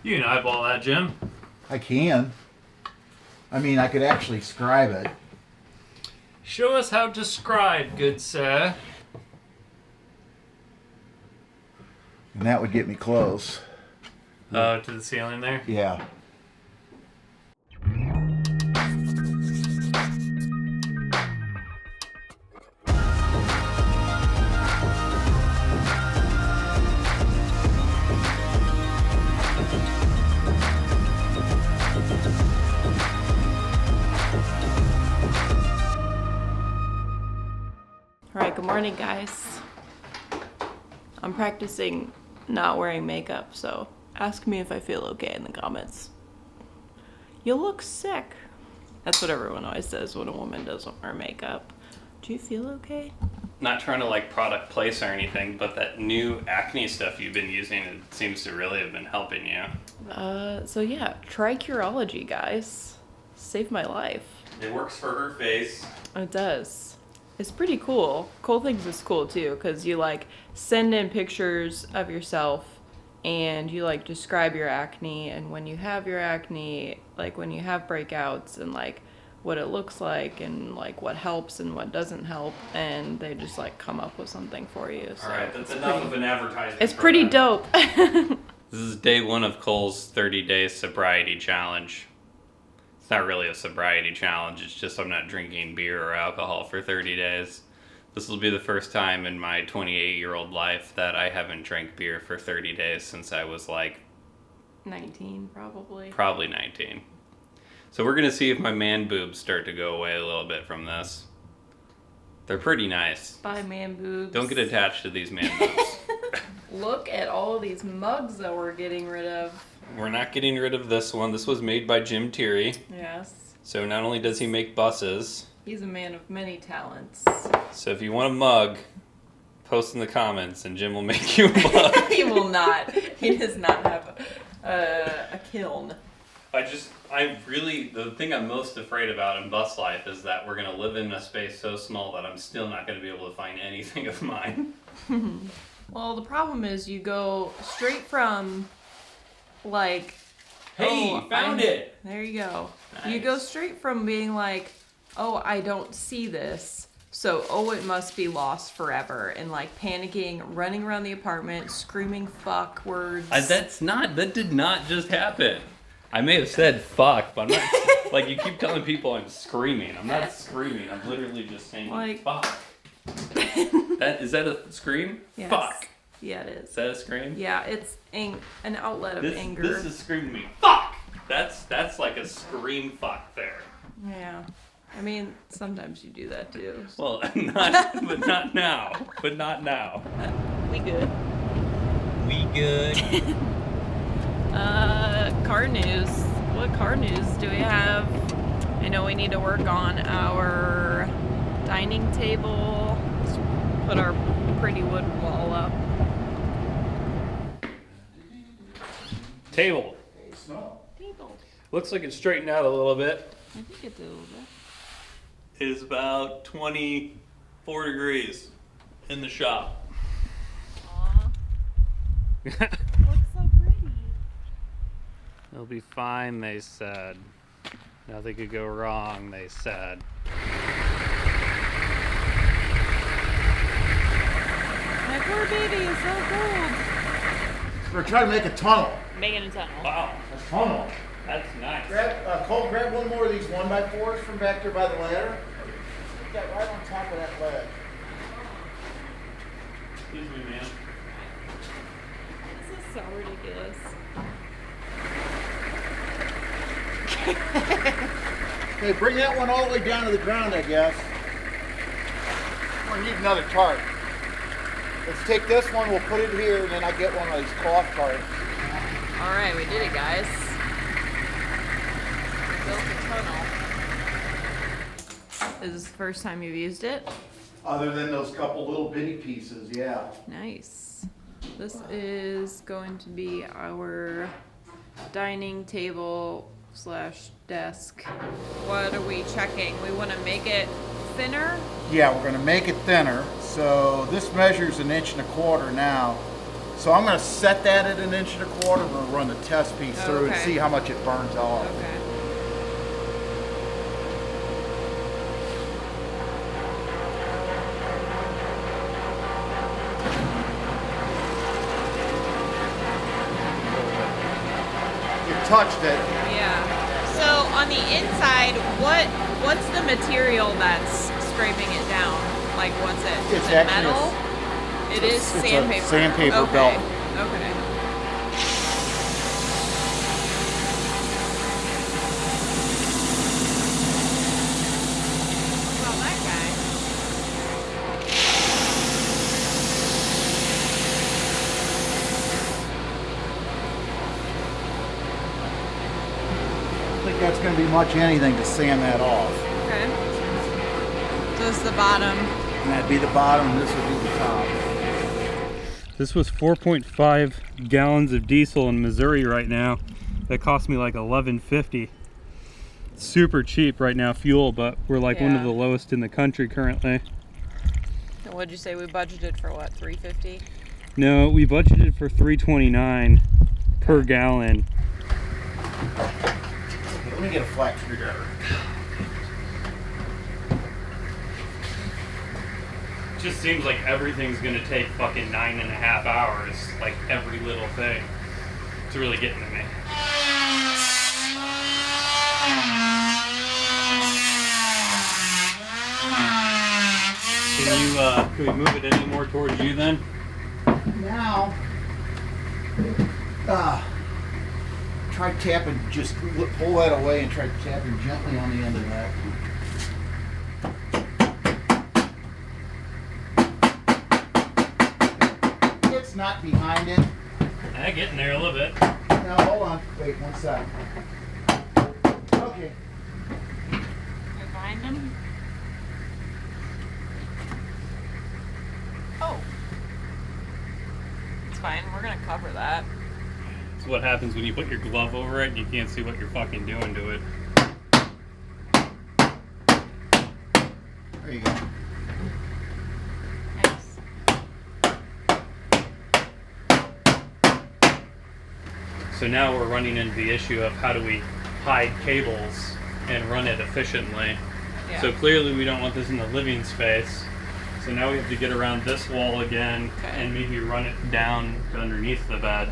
You can eyeball that, Jim. I can. I mean, I could actually scribe it. Show us how to scribe, good sir. And that would get me close. To the ceiling there? Yeah. Alright, good morning, guys. I'm practicing not wearing makeup, so ask me if I feel okay in the comments. You look sick. That's what everyone always says when a woman doesn't wear makeup. Do you feel okay? Not trying to like product place or anything, but that new Acne stuff you've been using, it seems to really have been helping you. So yeah, try Curology, guys. Saved my life. It works for her face. It does. It's pretty cool. Cole thinks it's cool too, because you like send in pictures of yourself and you like describe your acne, and when you have your acne, like when you have breakouts, and like what it looks like and like what helps and what doesn't help, and they just like come up with something for you. So Alright, that's enough of an advertisement. it's pretty dope. This is day one of Cole's 30-day sobriety challenge. It's not really a sobriety challenge, it's just I'm not drinking beer or alcohol for 30 days. This will be the first time in my 28-year-old life that I haven't drank beer for 30 days since I was like 19 probably. Probably 19. So we're gonna see if my man boobs start to go away a little bit from this. They're pretty nice. Bye, man boobs. Don't get attached to these man boobs. Look at all these mugs that we're getting rid of. We're not getting rid of this one. This was made by Jim Terry. Yes. So not only does he make buses. He's a man of many talents. So if you want a mug, post in the comments and Jim will make you a mug. He will not. He does not have a kiln. The thing I'm most afraid about in bus life is that we're going to live in a space so small that I'm still not going to be able to find anything of mine. Well, the problem is you go straight from, like... Hey, found it! There you go. Nice. You go straight from being like, oh, I don't see this, so, oh, it must be lost forever, and like panicking, running around the apartment, screaming fuck words. That did not just happen. I may have said fuck, but I'm not, like, you keep telling people I'm screaming. I'm not screaming, I'm literally just saying like, fuck. Is that a scream? Yes. Fuck. Yeah, it is. Is that a scream? Yeah, it's an outlet of anger. This is screaming to me. Fuck! That's like a scream fuck there. Yeah. I mean, sometimes you do that too. Well, not now. But not now. We good. We good. Car news. What car news do we have? I know we need to work on our dining table. Let's put our pretty wood wall up. Table. Table. Looks like it's straightened out a little bit. I think it's a little bit. It is about 24 degrees in the shop. Aw. Looks so pretty. It'll be fine, they said. Nothing could go wrong, they said. My poor baby is so cold. We're trying to make a tunnel. Making a tunnel. Wow, A tunnel. that's nice. Cole, grab one more of these 1x4s from back there by the ladder. Put that right on top of that ledge. Excuse me, man. This is so ridiculous. Hey, bring that one all the way down to the ground, I guess. We need another tarp. Let's take this one, we'll put it here, and then I get one of these cloth tarps. Alright, we did it, guys. We built a tunnel. Is this the first time you've used it? Other than those couple little bitty pieces, yeah. Nice. This is going to be our dining table / desk. What are we checking? We want to make it thinner? Yeah, we're gonna make it thinner. So this measures 1.25 inches now. So I'm going to set that at 1.25 inches. We're going to run the test piece through and Okay. see how much it burns off. Okay. You touched it. Yeah. So on the inside, what's the material that's scraping it down? Like what's it? It's Is it actually metal? It is it's a sandpaper. sandpaper Okay. belt. Okay. Well, that guy. I think that's going to be much anything to sand that off. Okay. So this is the bottom. And that'd be the bottom, and this would be the top. This was 4.5 gallons of diesel in Missouri right now. That cost me like $11.50. Super cheap right now fuel, but we're like one of Yeah. the lowest in the country currently. And what'd you say we budgeted for? What, $3.50? No, we budgeted for $3.29 per gallon. Okay, let me get a flat screwdriver. Just seems like everything's gonna take fucking 9.5 hours, like every little thing. It's really getting to me. Can we move it any more towards you then? Now, try tapping, just pull that away and try tapping gently on the end of that. It's not behind it. I get in there a little bit. Now, hold on. Wait, one sec. Okay. You're behind him? Oh. It's fine. We're gonna cover that. It's what happens when you put your glove over it and you can't see what you're fucking doing to it. There you go. Nice. So now we're running into the issue of how do we hide cables and run it efficiently. Yeah. So clearly we don't want this in the living space. So now we have to get around this wall again Okay. and maybe run it down to underneath the bed.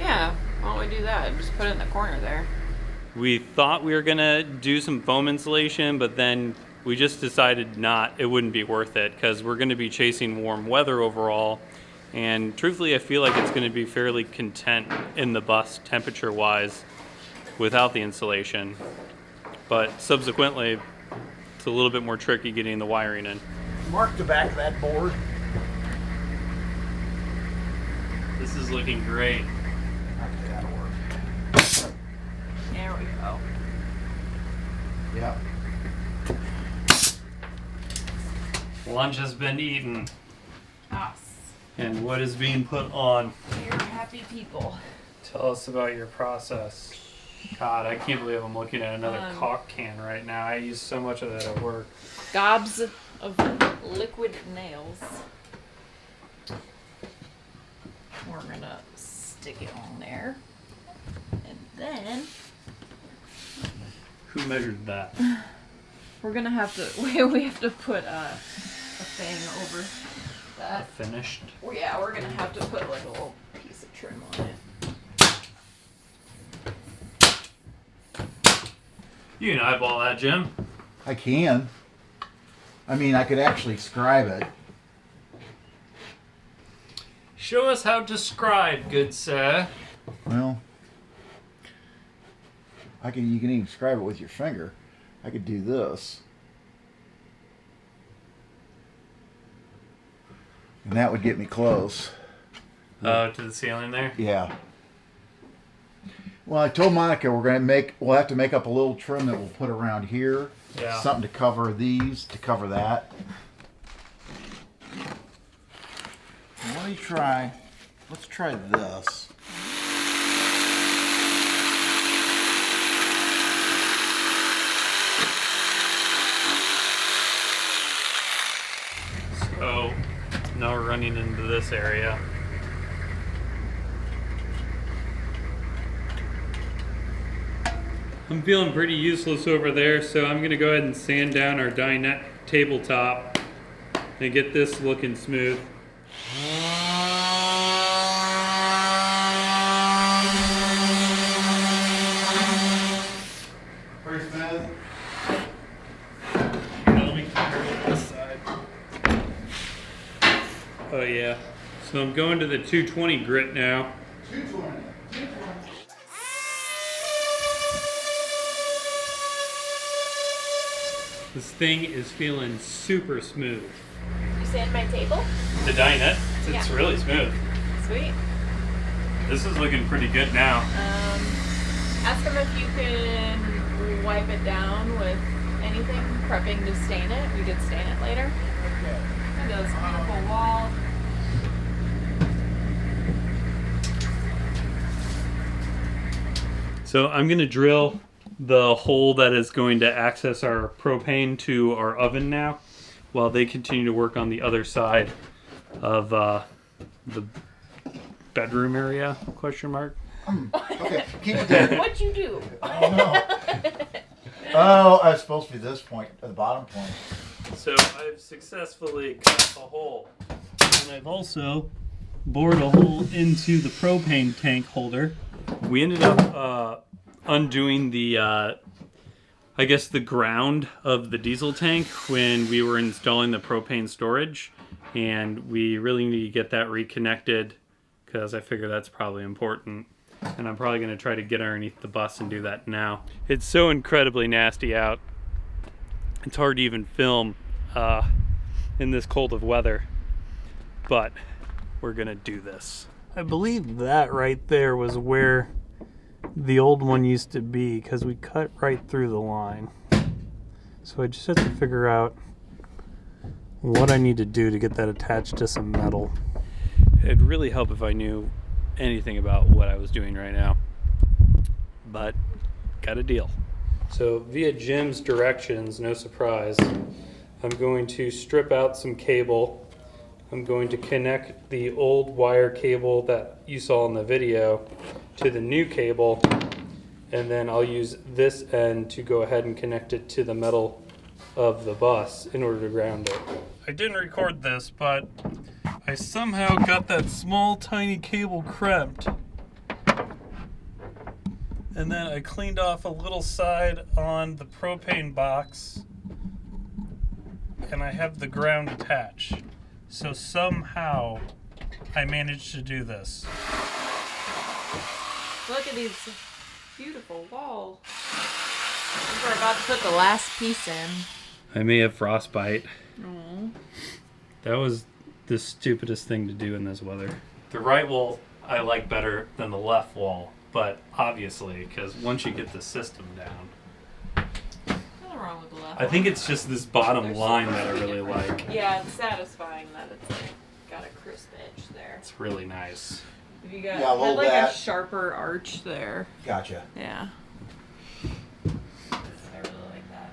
Yeah. Why don't we do that? Just put it in the corner there. We thought we were gonna do some foam insulation, but then we just decided not. It wouldn't be worth it because we're gonna be chasing warm weather overall. And truthfully, I feel like it's gonna be fairly content in the bus temperature-wise without the insulation. But subsequently, it's a little bit more tricky getting the wiring in. Mark the back of that board. This is looking great. Okay, that'll work. There we go. Yep. Lunch has been eaten, Us. and what is being put on? We're happy people. Tell us about your process. God, I can't believe I'm looking at another Um, caulk can right now. I use so much of that at work. Gobs of liquid nails. We're gonna stick it on there. And then Who measured that? we're gonna have to we have to put a thing over that. Finished. Well, yeah, we're gonna have to put like a little piece of trim on it. You can eyeball that, Jim. I can. I mean, I could actually scribe it. Show us how to scribe, good sir. Well, you can even scribe it with your finger. I could do this. And that would get me close. Oh, to the ceiling there? Yeah. Well, I told Monica we'll have to make up a little trim that we'll put around here. Yeah. Something to cover these, to cover that. Let's try this. So, now we're running into this area. I'm feeling pretty useless over there, so I'm gonna go ahead and sand down our dinette tabletop and get this looking smooth. Pretty smooth. Let me compare it to this side. Oh yeah. So I'm going to the 220 grit now. 220. This thing is feeling super smooth. You sand my table? The dinette, it's Yeah. really smooth. Sweet. This is looking pretty good now. Ask them if you can wipe it down with anything, prepping to stain it. We could stain it later. Look at this beautiful wall. So I'm gonna drill the hole that is going to access our propane to our oven now, while they continue to work on the other side of the bedroom area, question mark. Okay, keep it there. What'd you do? Oh no. Oh, I was supposed to be this point, the bottom point. So I've successfully cut a hole, and I've also bored a hole into the propane tank holder. We ended up undoing the, I guess the ground of the diesel tank when we were installing the propane storage, and we really need to get that reconnected because I figure that's probably important. And I'm probably going to try to get underneath the bus and do that now. It's so incredibly nasty out. It's hard to even film in this cold of weather, but we're going to do this. I believe that right there was where the old one used to be because we cut right through the line. So I just have to figure out what I need to do to get that attached to some metal. It'd really help if I knew anything about what I was doing right now, but got a deal. So via Jim's directions, no surprise, I'm going to strip out some cable. I'm going to connect the old wire cable that you saw in the video to the new cable, and then I'll use this end to go ahead and connect it to the metal of the bus in order to ground it. I didn't record this, but I somehow got that small tiny cable crimped, and then I cleaned off a little side on the propane box, and I have the ground attached. So somehow I managed to do this. Look at these beautiful walls. We're about to put the last piece in. I may have frostbite. That was the stupidest thing to do in this weather. The right wall I like better than the left wall, but obviously, because once you get the system down, Nothing wrong with the left. I think it's just this bottom They're line so that I really different. like. Yeah, it's satisfying that it's like got a crisp edge there. It's really nice. If you got Yeah, had hold like that. a sharper arch there. Gotcha. Yeah. I really like that.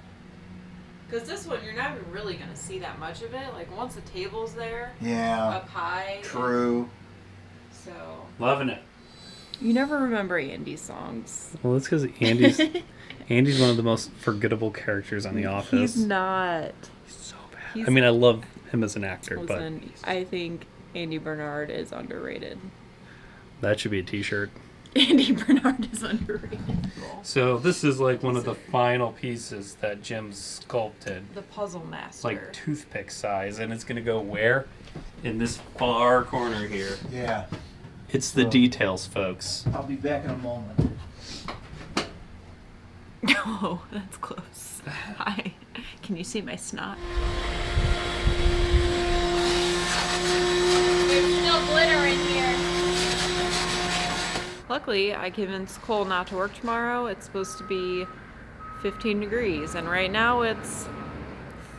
Because this one, you're not even really going to see that much of it. Like, once the table's there, Yeah. up high. True. So. Loving it. You never remember Andy's songs. Well, that's because Andy's one of the most forgettable characters on The Office. He's not. He's so bad. He's- I mean, I love him as an actor, Listen, I think Andy Bernard is underrated. but that should be a t-shirt. Andy Bernard is underrated. So this is like one of the final pieces that Jim sculpted. The Puzzle Master. Like toothpick size, and it's gonna go where? In this far corner here. Yeah. It's the details, folks. I'll be back in a moment. Oh, that's close. Hi. Can you see my snot? There's still glitter in here. Luckily, I convinced Cole not to work tomorrow. It's supposed to be 15 degrees, and right now it's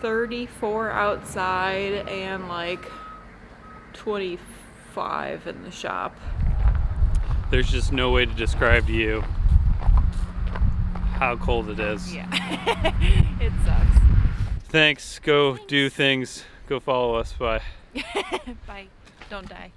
34 outside and like 25 in the shop. There's just no way to describe to you how cold it is. Yeah. It sucks. Thanks. Go do things. Go follow us. Bye. Bye. Don't die.